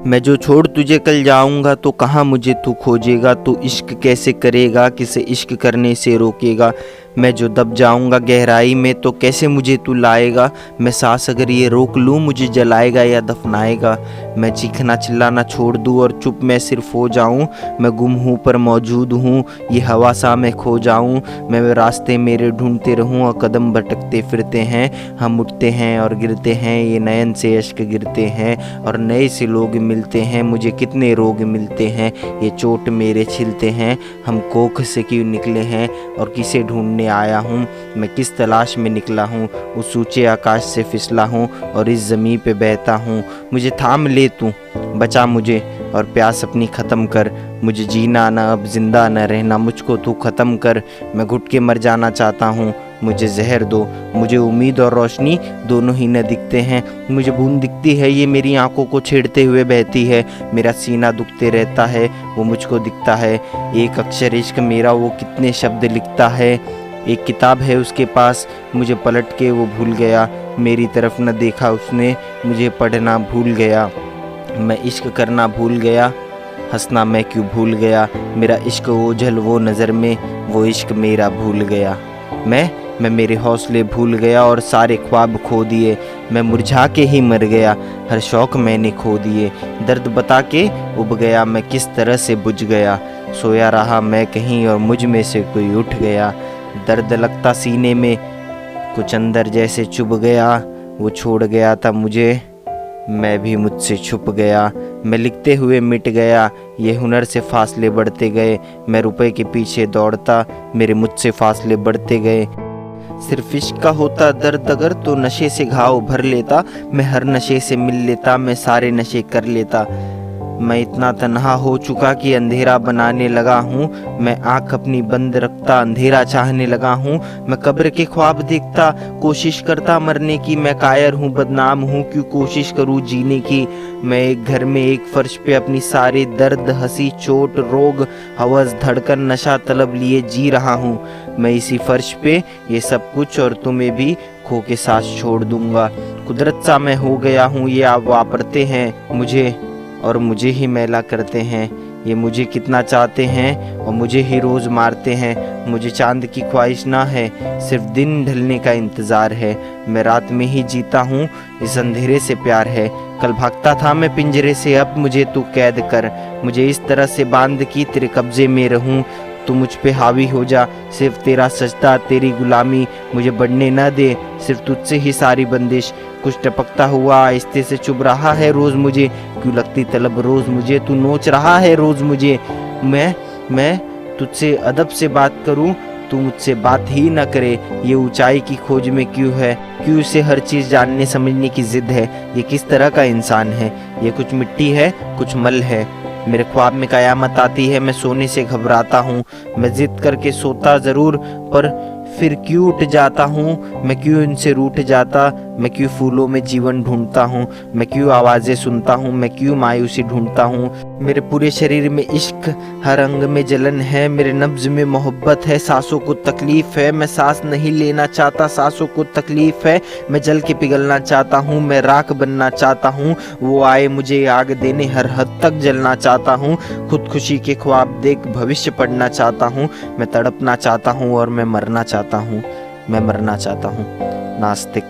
मैं जो छोड़ तुझे कल जाऊंगा तो कहाँ मुझे तू खोजेगा। तू इश्क कैसे करेगा, किसे इश्क करने से रोकेगा। मैं जो दब जाऊंगा गहराई में तो कैसे मुझे तू लाएगा। मैं सांस अगर ये रोक लूँ मुझे जलाएगा या दफनाएगा। मैं चीखना चिल्लाना छोड़ दूँ और चुप मैं सिर्फ हो जाऊँ। मैं गुम हूँ पर मौजूद हूँ, ये हवा सा मैं खो जाऊँ। मैं रास्ते मेरे ढूंढते रहूँ और कदम भटकते फिरते हैं। हम उठते हैं और गिरते हैं, ये नयन से अश्क गिरते हैं और नए से लोग मिलते हैं। मुझे कितने रोग मिलते हैं, ये चोट मेरे छिलते हैं। हम कोख से क्यों निकले हैं और किसे ढूंढने आया हूँ। मैं किस तलाश में निकला हूँ, उस ऊंचे आकाश से फिसला हूँ और इस ज़मीन पे बहता हूँ। मुझे थाम ले तू, बचा मुझे और प्यास अपनी ख़त्म कर। मुझे जीना न अब जिंदा न रहना, मुझको तू ख़त्म कर। मैं घुट के मर जाना चाहता हूँ, मुझे जहर दो। मुझे उम्मीद और रोशनी दोनों ही न दिखते हैं। मुझे बूंद दिखती है, ये मेरी आंखों को छेड़ते हुए बहती है। मेरा सीना दुखते रहता है, वो मुझको दिखता है। एक अक्षर इश्क मेरा, वो कितने शब्द लिखता है। एक किताब है उसके पास, मुझे पलट के वो भूल गया। मेरी तरफ न देखा उसने, मुझे पढ़ना भूल गया। मैं इश्क करना भूल गया, हंसना मैं क्यों भूल गया। मेरा इश्क ओझल वो नज़र में, वो इश्क मेरा भूल गया। मैं मेरे हौसले भूल गया और सारे ख्वाब खो दिए। मैं मुरझा के ही मर गया, हर शौक़ मैंने खो दिए। दर्द बता के उब गया, मैं किस तरह से बुझ गया। सोया रहा मैं कहीं और मुझ में से कोई उठ गया। दर्द लगता सीने में, कुछ अंदर जैसे चुभ गया। वो छोड़ गया था मुझे, मैं भी मुझसे छुप गया। मैं लिखते हुए मिट गया, ये हुनर से फासले बढ़ते गए। मैं रुपए के पीछे दौड़ता, मेरे मुझसे फासले बढ़ते गए। सिर्फ इश्क का होता दर्द अगर तो नशे से घाव भर लेता। मैं हर नशे से मिल लेता, मैं सारे नशे कर लेता। मैं इतना तन्हा हो चुका कि अंधेरा बनाने लगा हूँ। मैं आँख अपनी बंद रखता, अंधेरा चाहने लगा हूँ। मैं कब्र के ख्वाब देखता, कोशिश करता मरने की। मैं कायर हूँ, बदनाम हूँ, क्यों कोशिश करूँ जीने की। मैं एक घर में एक फर्श पे अपनी सारे दर्द, हंसी, चोट, रोग, हवस, धड़कन, नशा तलब लिए जी रहा हूँ। मैं इसी फर्श पे ये सब कुछ और तुम्हें भी खो के सांस छोड़ दूंगा। कुदरत सा मैं हो गया हूँ, ये आप वापरते हैं मुझे और मुझे ही मैला करते हैं। ये मुझे कितना चाहते हैं और मुझे ही रोज़ मारते हैं। मुझे चांद की ख्वाहिश ना है, सिर्फ दिन ढलने का इंतज़ार है। मैं रात में ही जीता हूँ, इस अंधेरे से प्यार है। कल भागता था मैं पिंजरे से, अब मुझे तू कैद कर। मुझे इस तरह से बांध की तेरे कब्जे में रहूँ। तू मुझ पे हावी हो जा, सिर्फ तेरा सजदा, तेरी गुलामी मुझे बढ़ने न दे। सिर्फ तुझसे ही सारी बंदिश। कुछ टपकता हुआ आहिस्ते से चुभ रहा है रोज़ मुझे। क्यों लगती तलब रोज़ मुझे, तू नोच रहा है रोज़ मुझे। मैं तुझसे अदब से बात करूं, तू मुझसे बात ही न करे। ये ऊंचाई की खोज में क्यों है, क्यों उसे हर चीज़ जानने समझने की जिद है। ये किस तरह का इंसान है, ये कुछ मिट्टी है कुछ मल है। मेरे ख्वाब में कयामत आती है, मैं सोने से घबराता हूँ। मैं जिद करके सोता ज़रूर पर फिर क्यों उठ जाता हूँ। मैं क्यों इनसे रूठ जाता, मैं क्यों फूलों में जीवन ढूंढता हूँ। मैं क्यों आवाज़ें सुनता हूँ, मैं क्यों मायूसी ढूंढता हूँ। मेरे पूरे शरीर में इश्क, हर अंग में जलन है। मेरे नब्ज में मोहब्बत है, सांसों को तकलीफ़ है। मैं सांस नहीं लेना चाहता, सांसों को तकलीफ़ है। मैं जल के पिघलना चाहता हूँ, मैं राख बनना चाहता हूँ। वो आए मुझे आग देने, हर हद तक जलना चाहता हूँ। खुदकुशी के ख्वाब देख भविष्य पढ़ना चाहता हूँ। मैं तड़पना चाहता हूँ और मैं मरना चाहता हूँ। मैं मरना चाहता हूँ। नास्तिक।